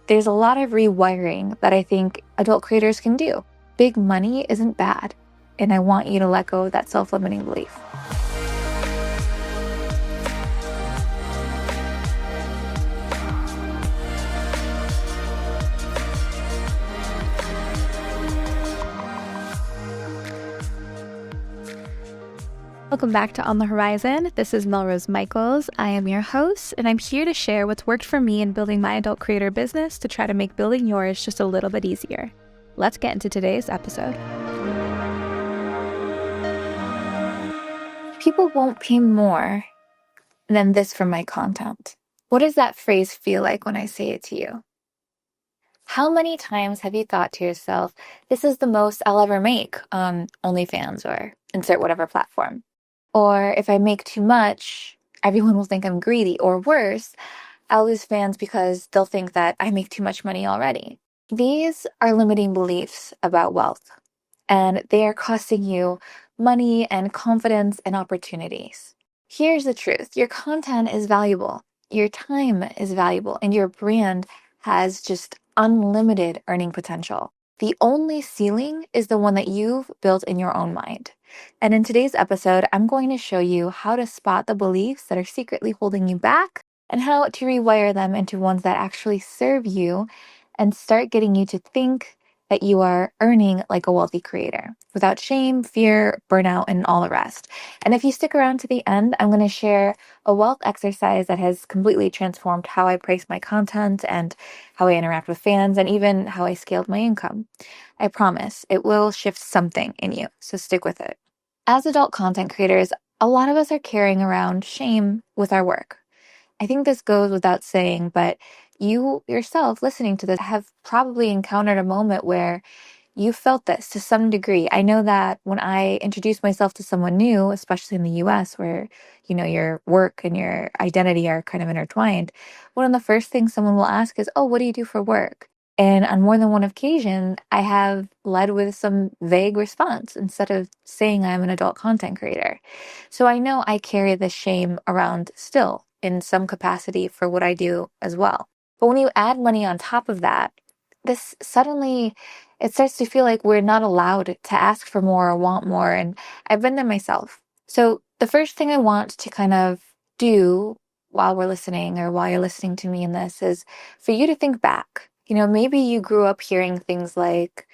There's a lot of rewiring that I think adult creators can do. Big money isn't bad, and I want you to let go of that self-limiting belief. Welcome back to On the Horizon. This is MelRose Michaels. I am your host, and I'm here to share what's worked for me in building my adult creator business to try to make building yours just a little bit easier. Let's get into today's episode. People won't pay more than this for my content. What does that phrase feel like when I say it to you? How many times have you thought to yourself, this is the most I'll ever make on OnlyFans or insert whatever platform? Or if I make too much, everyone will think I'm greedy. Or worse, I'll lose fans because they'll think that I make too much money already. These are limiting beliefs about wealth, and they are costing you money and confidence and opportunities. Here's the truth. Your content is valuable. Your time is valuable, and your brand has just unlimited earning potential. The only ceiling is the one that you've built in your own mind. And in today's episode, I'm going to show you how to spot the beliefs that are secretly holding you back and how to rewire them into ones that actually serve you and start getting you to think that you are earning like a wealthy creator without shame, fear, burnout, and all the rest. And if you stick around to the end, I'm going to share a wealth exercise that has completely transformed how I price my content and how I interact with fans and even how I scaled my income. I promise it will shift something in you, so stick with it. As adult content creators, a lot of us are carrying around shame with our work. I think this goes without saying, but you yourself listening to this have probably encountered a moment where you felt this to some degree. I know that when I introduce myself to someone new, especially in the US where, your work and your identity are kind of intertwined, one of the first things someone will ask is, oh, what do you do for work? And on more than one occasion, I have led with some vague response instead of saying I'm an adult content creator. So I know I carry this shame around still in some capacity for what I do as well. But when you add money on top of that, this suddenly, it starts to feel like we're not allowed to ask for more or want more. And I've been there myself. So the first thing I want to kind of do while we're listening or while you're listening to me in this is for you to think back. Maybe you grew up hearing things like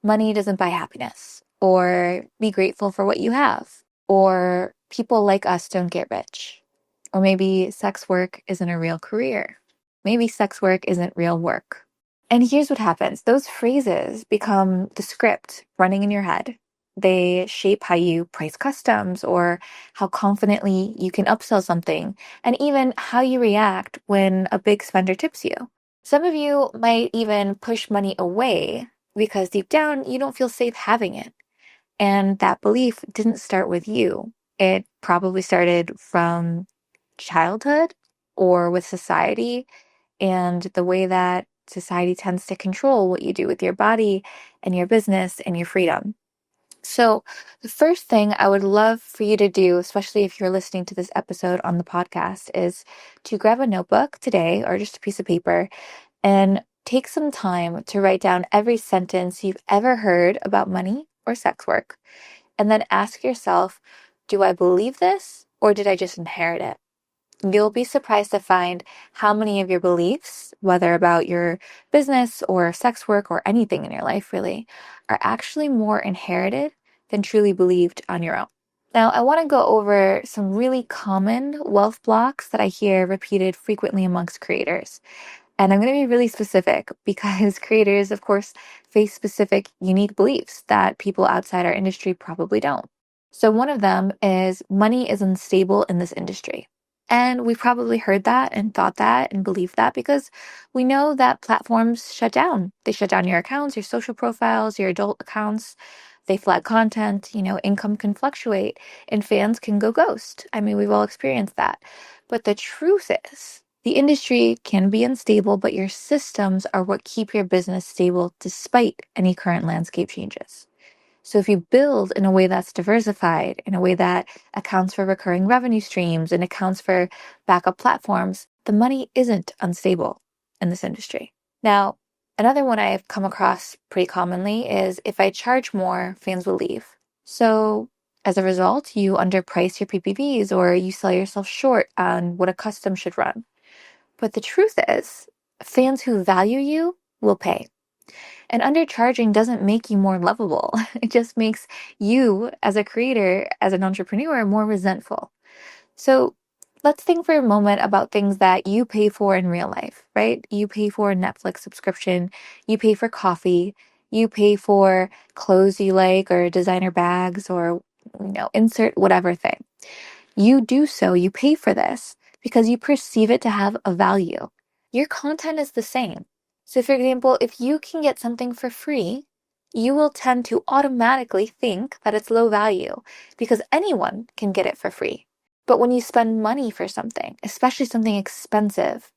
money doesn't buy happiness, or be grateful for what you have, or people like us don't get rich, or maybe sex work isn't a real career. Maybe sex work isn't real work. And here's what happens. Those phrases become the script running in your head. They shape how you price customs or how confidently you can upsell something, and even how you react when a big spender tips you. Some of you might even push money away because deep down you don't feel safe having it. And that belief didn't start with you. It probably started from childhood or with society and the way that society tends to control what you do with your body and your business and your freedom. So the first thing I would love for you to do, especially if you're listening to this episode on the podcast, is to grab a notebook today or just a piece of paper and take some time to write down every sentence you've ever heard about money or sex work. And then ask yourself, do I believe this or did I just inherit it? You'll be surprised to find how many of your beliefs, whether about your business or sex work or anything in your life really, are actually more inherited than truly believed on your own. Now, I want to go over some really common wealth blocks that I hear repeated frequently amongst creators. And I'm going to be really specific because creators, of course, face specific, unique beliefs that people outside our industry probably don't. So one of them is money is unstable in this industry. And we've probably heard that and thought that and believed that because we know that platforms shut down. They shut down your accounts, your social profiles, your adult accounts. They flag content, income can fluctuate and fans can go ghost. I mean, we've all experienced that. But the truth is, the industry can be unstable, but your systems are what keep your business stable despite any current landscape changes. So if you build in a way that's diversified, in a way that accounts for recurring revenue streams and accounts for backup platforms, the money isn't unstable in this industry. Now, another one I've come across pretty commonly is if I charge more, fans will leave. So as a result, you underprice your PPVs or you sell yourself short on what a custom should run. But the truth is, fans who value you will pay. And undercharging doesn't make you more lovable. It just makes you, as a creator, as an entrepreneur, more resentful. So let's think for a moment about things that you pay for in real life, right? You pay for a Netflix subscription, you pay for coffee, you pay for clothes you like or designer bags or, insert whatever thing. You do so, you pay for this because you perceive it to have a value. Your content is the same. So, for example, if you can get something for free, you will tend to automatically think that it's low value because anyone can get it for free. But when you spend money for something, especially something expensive,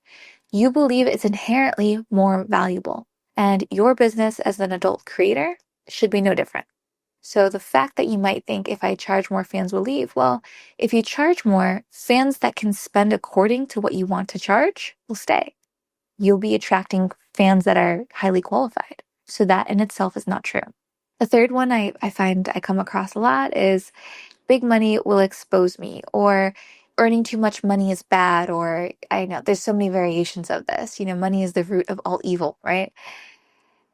you believe it's inherently more valuable. And your business as an adult creator should be no different. So the fact that you might think if I charge more, fans will leave. Well, if you charge more, fans that can spend according to what you want to charge will stay. You'll be attracting fans that are highly qualified. So that in itself is not true. The third one I find I come across a lot is big money will expose me, or earning too much money is bad, or I know there's so many variations of this. Money is the root of all evil, right?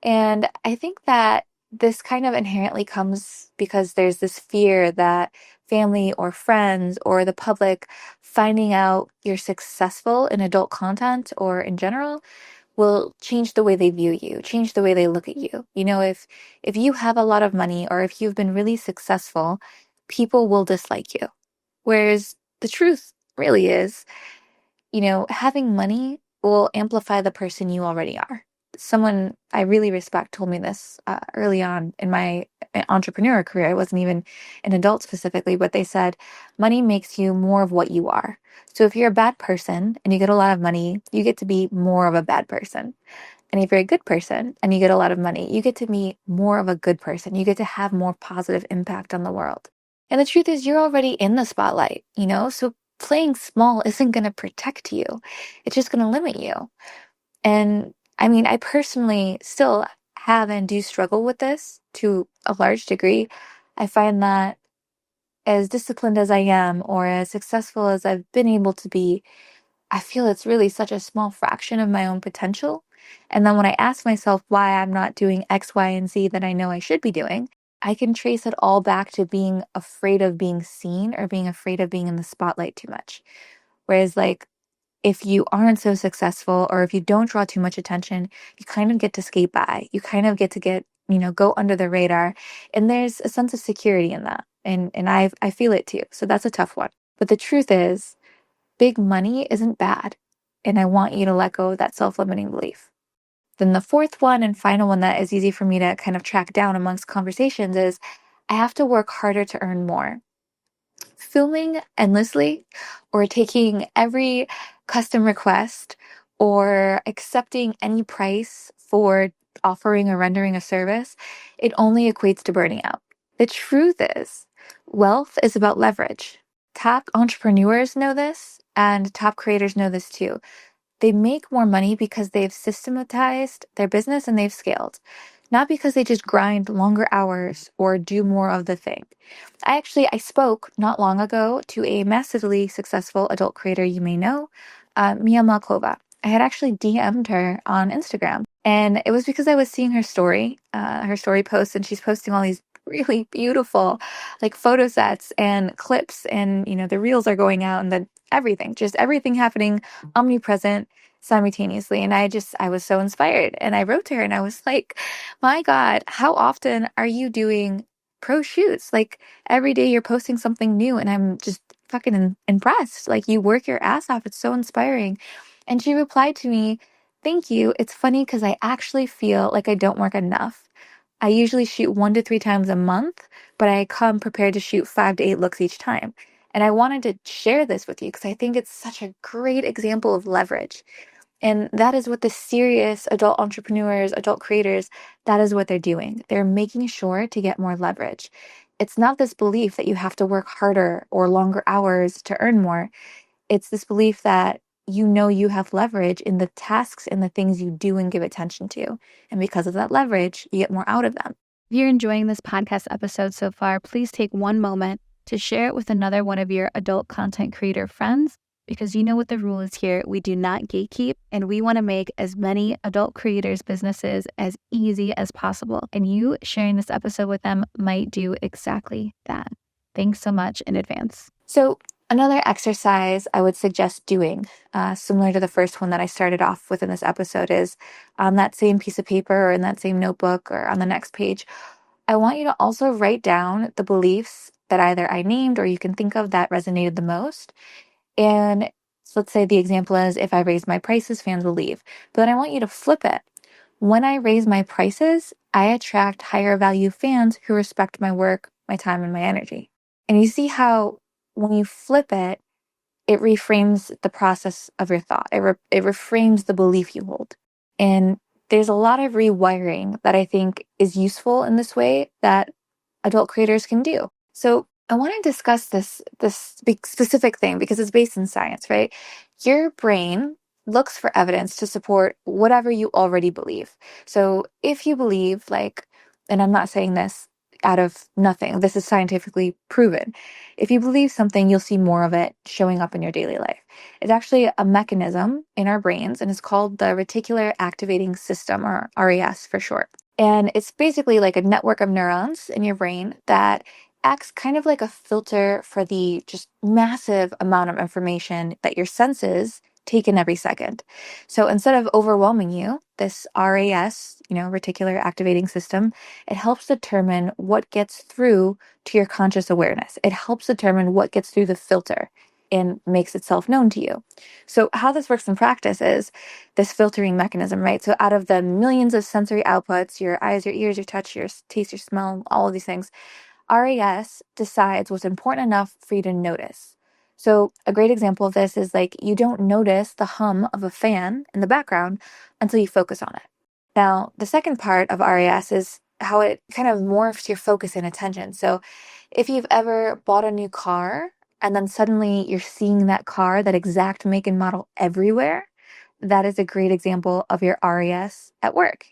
And I think that this kind of inherently comes because there's this fear that family or friends or the public finding out you're successful in adult content or in general will change the way they view you, change the way they look at you. If you have a lot of money or if you've been really successful, people will dislike you. Whereas the truth really is, having money will amplify the person you already are. Someone I really respect told me this early on in my entrepreneur career. I wasn't even an adult specifically, but they said money makes you more of what you are. So if you're a bad person and you get a lot of money, you get to be more of a bad person. And if you're a good person and you get a lot of money, you get to be more of a good person. You get to have more positive impact on the world. And the truth is, you're already in the spotlight, So playing small isn't going to protect you. It's just going to limit you. And I mean, I personally still have and do struggle with this to a large degree. I find that as disciplined as I am or as successful as I've been able to be, I feel it's really such a small fraction of my own potential. And then when I ask myself why I'm not doing X, Y, and Z that I know I should be doing, I can trace it all back to being afraid of being seen or being afraid of being in the spotlight too much. Whereas, like, if you aren't so successful or if you don't draw too much attention, you kind of get to skate by. You kind of get to go under the radar. And there's a sense of security in that. And I feel it too. So that's a tough one. But the truth is, big money isn't bad. And I want you to let go of that self-limiting belief. Then the fourth one and final one that is easy for me to kind of track down amongst conversations is I have to work harder to earn more. Filming endlessly or taking every custom request or accepting any price for offering or rendering a service, it only equates to burning out. The truth is, wealth is about leverage. Top entrepreneurs know this, and top creators know this too. They make more money because they've systematized their business and they've scaled, not because they just grind longer hours or do more of the thing. I spoke not long ago to a massively successful adult creator you may know, Mia Malkova. I had actually DM'd her on Instagram, and it was because I was seeing her story posts, and she's posting all these really beautiful like photo sets and clips, and the reels are going out, and then just everything happening omnipresent simultaneously. And I was so inspired, and I wrote to her and I was like, my God, how often are you doing pro shoots? Like every day you're posting something new, and I'm just fucking impressed. Like you work your ass off. It's so inspiring. And she replied to me, thank you. It's funny because I actually feel like I don't work enough. I usually shoot 1 to 3 times a month, but I come prepared to shoot 5 to 8 looks each time. And I wanted to share this with you because I think it's such a great example of leverage. And that is what the serious adult entrepreneurs, adult creators, that is what they're doing. They're making sure to get more leverage. It's not this belief that you have to work harder or longer hours to earn more. It's this belief that you know you have leverage in the tasks and the things you do and give attention to. And because of that leverage, you get more out of them. If you're enjoying this podcast episode so far, please take one moment to share it with another one of your adult content creator friends, because you know what the rule is here. We do not gatekeep, and we want to make as many adult creators' businesses as easy as possible. And you sharing this episode with them might do exactly that. Thanks so much in advance. So another exercise I would suggest doing, similar to the first one that I started off with in this episode, is on that same piece of paper or in that same notebook or on the next page, I want you to also write down the beliefs that either I named or you can think of that resonated the most. And so let's say the example is, if I raise my prices, fans will leave. But then I want you to flip it. When I raise my prices, I attract higher value fans who respect my work, my time, and my energy. And you see how when you flip it, it reframes the process of your thought. It reframes the belief you hold. And there's a lot of rewiring that I think is useful in this way that adult creators can do. So I want to discuss this specific thing because it's based in science, right? Your brain looks for evidence to support whatever you already believe. So if you believe, like, and I'm not saying this out of nothing, this is scientifically proven. If you believe something, you'll see more of it showing up in your daily life. It's actually a mechanism in our brains, and it's called the reticular activating system, or RAS for short. And it's basically like a network of neurons in your brain that acts kind of like a filter for the just massive amount of information that your senses take in every second. So instead of overwhelming you, this RAS, reticular activating system, it helps determine what gets through to your conscious awareness. It helps determine what gets through the filter and makes itself known to you. So how this works in practice is this filtering mechanism, right? So out of the millions of sensory outputs, your eyes, your ears, your touch, your taste, your smell, all of these things, RAS decides what's important enough for you to notice. So a great example of this is like, you don't notice the hum of a fan in the background until you focus on it. Now, the second part of RAS is how it kind of morphs your focus and attention. So if you've ever bought a new car and then suddenly you're seeing that car, that exact make and model everywhere, that is a great example of your RAS at work.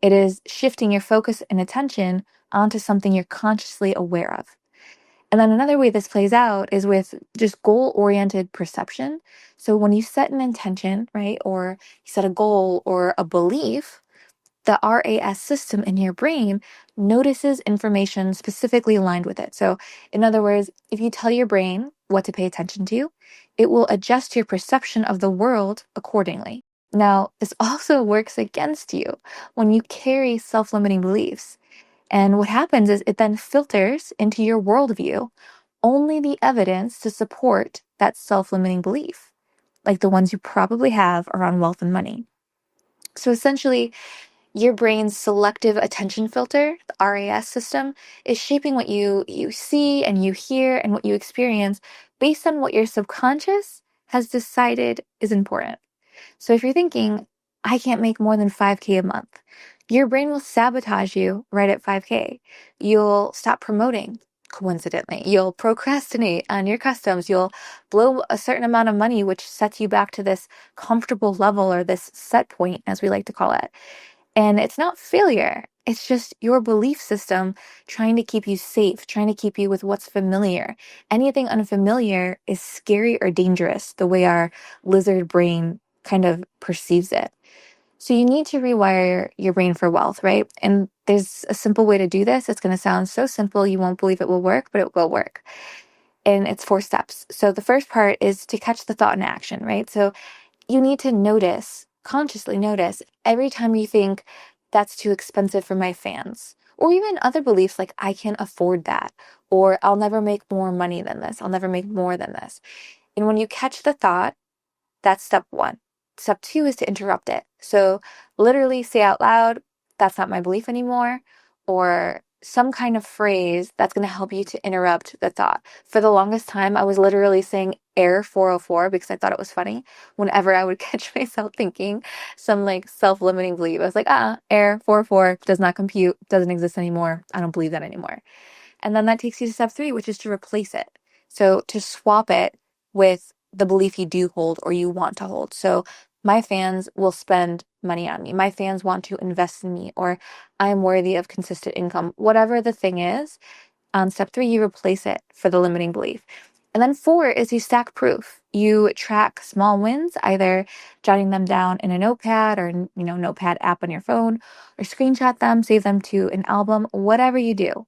It is shifting your focus and attention onto something you're consciously aware of. And then another way this plays out is with just goal-oriented perception. So when you set an intention, right, or you set a goal or a belief, the RAS system in your brain notices information specifically aligned with it. So in other words, if you tell your brain what to pay attention to, it will adjust your perception of the world accordingly. Now, this also works against you when you carry self-limiting beliefs. And what happens is it then filters into your worldview only the evidence to support that self-limiting belief, like the ones you probably have around wealth and money. So essentially, your brain's selective attention filter, the RAS system, is shaping what you see and you hear and what you experience based on what your subconscious has decided is important. So if you're thinking, I can't make more than 5K a month, your brain will sabotage you right at 5K. You'll stop promoting, coincidentally. You'll procrastinate on your customs. You'll blow a certain amount of money, which sets you back to this comfortable level or this set point, as we like to call it. And it's not failure. It's just your belief system trying to keep you safe, trying to keep you with what's familiar. Anything unfamiliar is scary or dangerous, the way our lizard brain kind of perceives it. So you need to rewire your brain for wealth, right? And there's a simple way to do this. It's going to sound so simple, you won't believe it will work, but it will work. And it's 4 steps. So the first part is to catch the thought in action, right? So you need to notice, consciously notice, every time you think that's too expensive for my fans, or even other beliefs like I can't afford that, or I'll never make more money than this, I'll never make more than this. And when you catch the thought, that's step 1. Step 2 is to interrupt it. So literally say out loud, that's not my belief anymore, or some kind of phrase that's going to help you to interrupt the thought. For the longest time, I was literally saying error 404 because I thought it was funny whenever I would catch myself thinking some like self-limiting belief. I was like, error 404 does not compute, doesn't exist anymore. I don't believe that anymore. And then that takes you to step 3, which is to replace it. So to swap it with the belief you do hold or you want to hold. So my fans will spend money on me. My fans want to invest in me, or I'm worthy of consistent income. Whatever the thing is, on step 3, you replace it for the limiting belief. And then 4 is you stack proof. You track small wins, either jotting them down in a notepad or, notepad app on your phone, or screenshot them, save them to an album, whatever you do.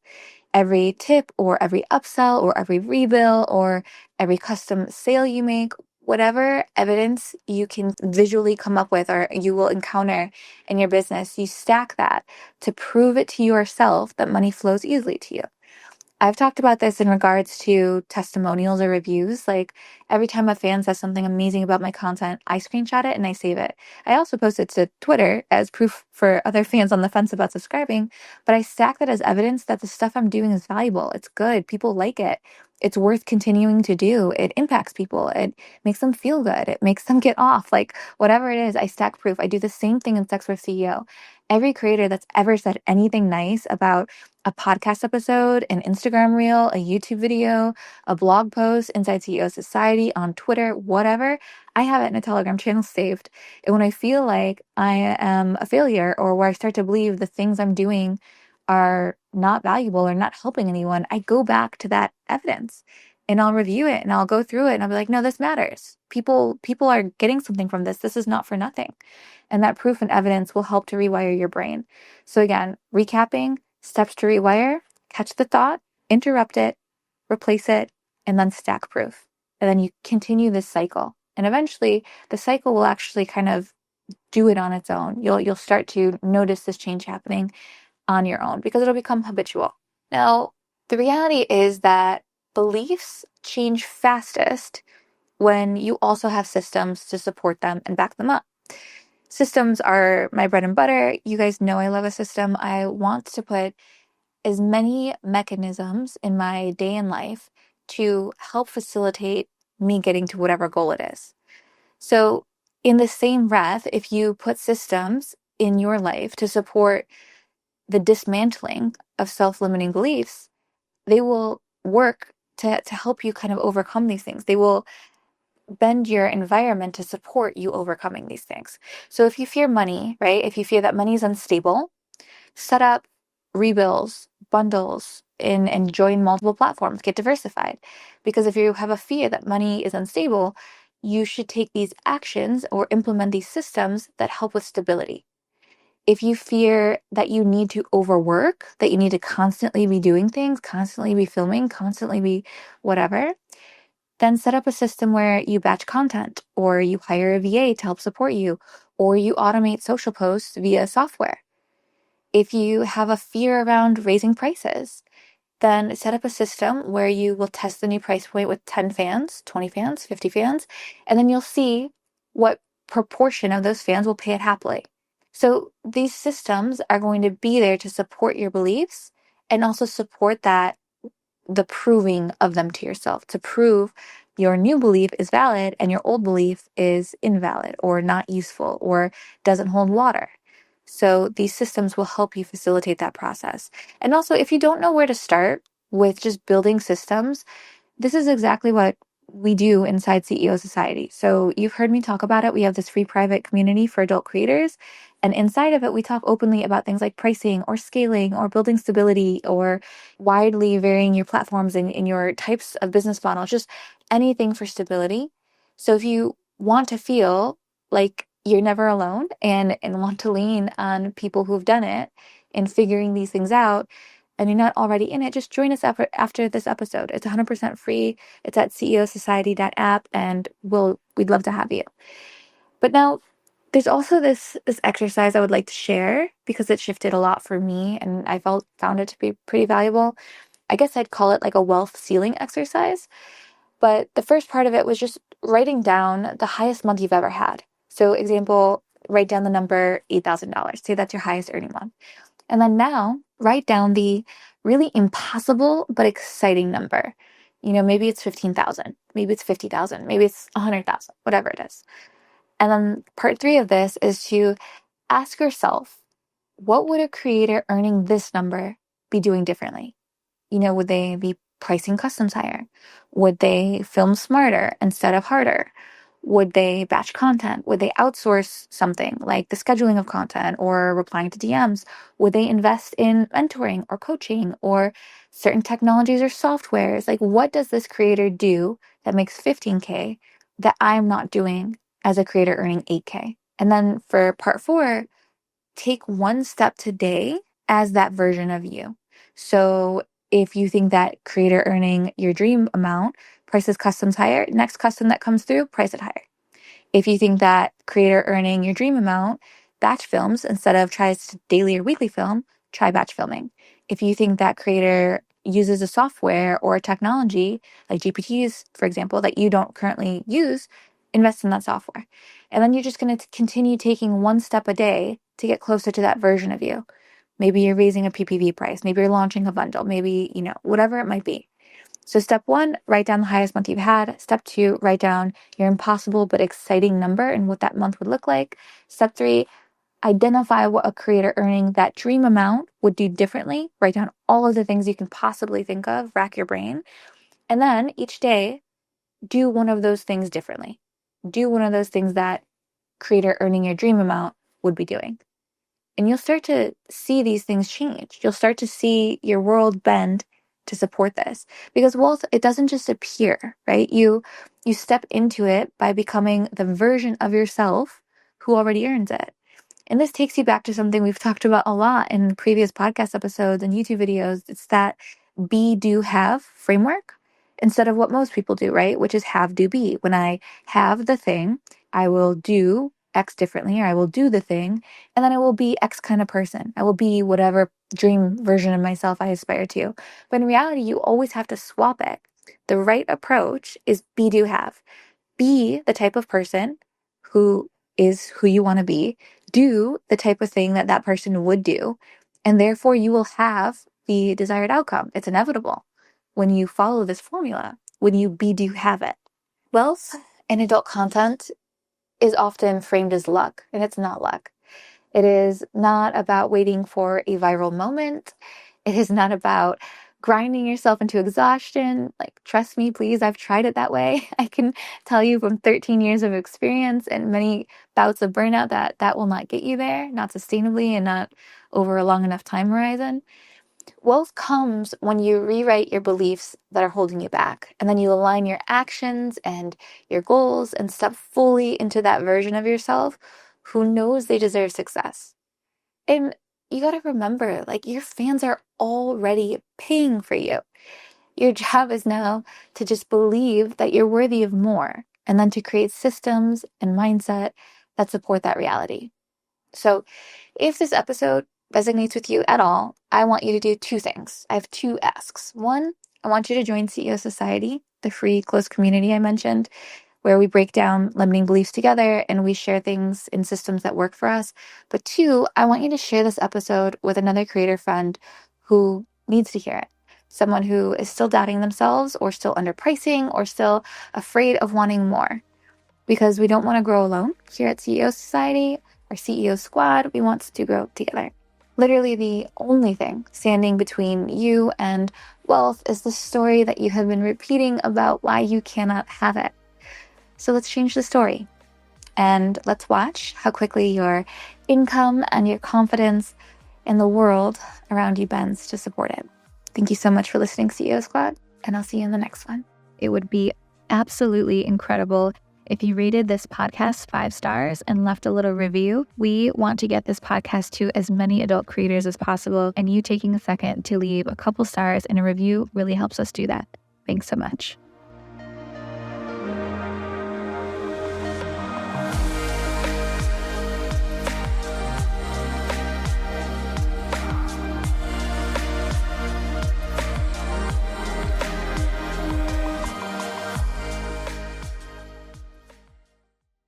Every tip or every upsell or every rebill or every custom sale you make, whatever evidence you can visually come up with or you will encounter in your business, you stack that to prove it to yourself that money flows easily to you. I've talked about this in regards to testimonials or reviews. Like every time a fan says something amazing about my content, I screenshot it and I save it. I also post it to Twitter as proof for other fans on the fence about subscribing, but I stack that as evidence that the stuff I'm doing is valuable. It's good. People like it. It's worth continuing to do. It impacts people. It makes them feel good. It makes them get off. Like whatever it is, I stack proof. I do the same thing in SWCEO. Every creator that's ever said anything nice about a podcast episode, an Instagram reel, a YouTube video, a blog post inside CEO Society, on Twitter, whatever, I have it in a Telegram channel saved. And when I feel like I am a failure or where I start to believe the things I'm doing are not valuable or not helping anyone, I go back to that evidence and I'll review it and I'll go through it and I'll be like, no, this matters. People are getting something from this. This is not for nothing. And that proof and evidence will help to rewire your brain. So again, recapping, steps to rewire: catch the thought, interrupt it, replace it, and then stack proof. And then you continue this cycle. And eventually the cycle will actually kind of do it on its own. You'll start to notice this change happening on your own because it'll become habitual. Now, the reality is that beliefs change fastest when you also have systems to support them and back them up. Systems are my bread and butter. You guys know I love a system. I want to put as many mechanisms in my day and life to help facilitate me getting to whatever goal it is. So in the same breath, if you put systems in your life to support the dismantling of self-limiting beliefs, they will work to help you kind of overcome these things. They will bend your environment to support you overcoming these things. So if you fear money, right? If you fear that money is unstable, set up rebills, bundles, and join multiple platforms, get diversified. Because if you have a fear that money is unstable, you should take these actions or implement these systems that help with stability. If you fear that you need to overwork, that you need to constantly be doing things, constantly be filming, constantly be whatever, then set up a system where you batch content, or you hire a VA to help support you, or you automate social posts via software. If you have a fear around raising prices, then set up a system where you will test the new price point with 10 fans, 20 fans, 50 fans, and then you'll see what proportion of those fans will pay it happily. So these systems are going to be there to support your beliefs and also support the proving of them to yourself, to prove your new belief is valid and your old belief is invalid or not useful or doesn't hold water. So these systems will help you facilitate that process. And also, if you don't know where to start with just building systems, this is exactly what we do inside CEO Society. So you've heard me talk about it. We have this free private community for adult creators. And inside of it, we talk openly about things like pricing or scaling or building stability or widely varying your platforms in your types of business models, just anything for stability. So if you want to feel like you're never alone and want to lean on people who've done it and figuring these things out, and you're not already in it, just join us after this episode. It's 100% free. It's at ceosociety.app, and we'd love to have you. But now, there's also this exercise I would like to share because it shifted a lot for me, and I found it to be pretty valuable. I guess I'd call it like a wealth ceiling exercise. But the first part of it was just writing down the highest month you've ever had. So, example, write down the number $8,000. Say that's your highest earning month. And then now write down the really impossible but exciting number. Maybe it's 15,000, maybe it's 50,000, maybe it's 100,000, whatever it is. And then part 3 of this is to ask yourself, what would a creator earning this number be doing differently? Would they be pricing customs higher? Would they film smarter instead of harder? Would they batch content? Would they outsource something like the scheduling of content or replying to DMs? Would they invest in mentoring or coaching or certain technologies or softwares? Like, what does this creator do that makes 15K that I'm not doing as a creator earning 8K? And then for part 4, take one step today as that version of you. So if you think that creator earning your dream amount, prices customs higher, next custom that comes through, price it higher. If you think that creator earning your dream amount, batch films instead of tries to daily or weekly film, try batch filming. If you think that creator uses a software or a technology like GPTs, for example, that you don't currently use, invest in that software. And then you're just going to continue taking one step a day to get closer to that version of you. Maybe you're raising a PPV price. Maybe you're launching a bundle. Maybe, whatever it might be. So step 1, write down the highest month you've had. Step 2, write down your impossible but exciting number and what that month would look like. Step 3, identify what a creator earning that dream amount would do differently. Write down all of the things you can possibly think of, rack your brain. And then each day, do one of those things differently. Do one of those things that creator earning your dream amount would be doing. And you'll start to see these things change. You'll start to see your world bend to support this, because wealth, it doesn't just appear, right? You step into it by becoming the version of yourself who already earns it. And this takes you back to something we've talked about a lot in previous podcast episodes and YouTube videos. It's that be, do, have framework instead of what most people do, right? Which is have, do, be. When I have the thing, I will do X differently, or I will do the thing, and then I will be X kind of person. I will be whatever dream version of myself I aspire to. But in reality, you always have to swap it. The right approach is be, do, have. Be the type of person who is who you want to be. Do the type of thing that that person would do. And therefore, you will have the desired outcome. It's inevitable when you follow this formula, when you be, do, have it. Wealth in adult content is often framed as luck, and it's not luck. It is not about waiting for a viral moment. It is not about grinding yourself into exhaustion. Like, trust me, please, I've tried it that way. I can tell you from 13 years of experience and many bouts of burnout that will not get you there, not sustainably and not over a long enough time horizon. Wealth comes when you rewrite your beliefs that are holding you back, and then you align your actions and your goals and step fully into that version of yourself who knows they deserve success. And you got to remember, like, your fans are already paying for you. Your job is now to just believe that you're worthy of more, and then to create systems and mindset that support that reality. So if this episode resonates with you at all, I want you to do 2 things. I have 2 asks. 1, I want you to join CEO Society, the free close community I mentioned, where we break down limiting beliefs together and we share things in systems that work for us. But 2, I want you to share this episode with another creator friend who needs to hear it. Someone who is still doubting themselves, or still underpricing, or still afraid of wanting more. Because we don't want to grow alone here at CEO Society, our CEO squad. We want to grow together. Literally the only thing standing between you and wealth is the story that you have been repeating about why you cannot have it. So let's change the story, and let's watch how quickly your income and your confidence in the world around you bends to support it. Thank you so much for listening, CEO Squad, and I'll see you in the next one. It would be absolutely incredible if you rated this podcast 5 stars and left a little review. We want to get this podcast to as many adult creators as possible, and you taking a second to leave a couple stars and a review really helps us do that. Thanks so much.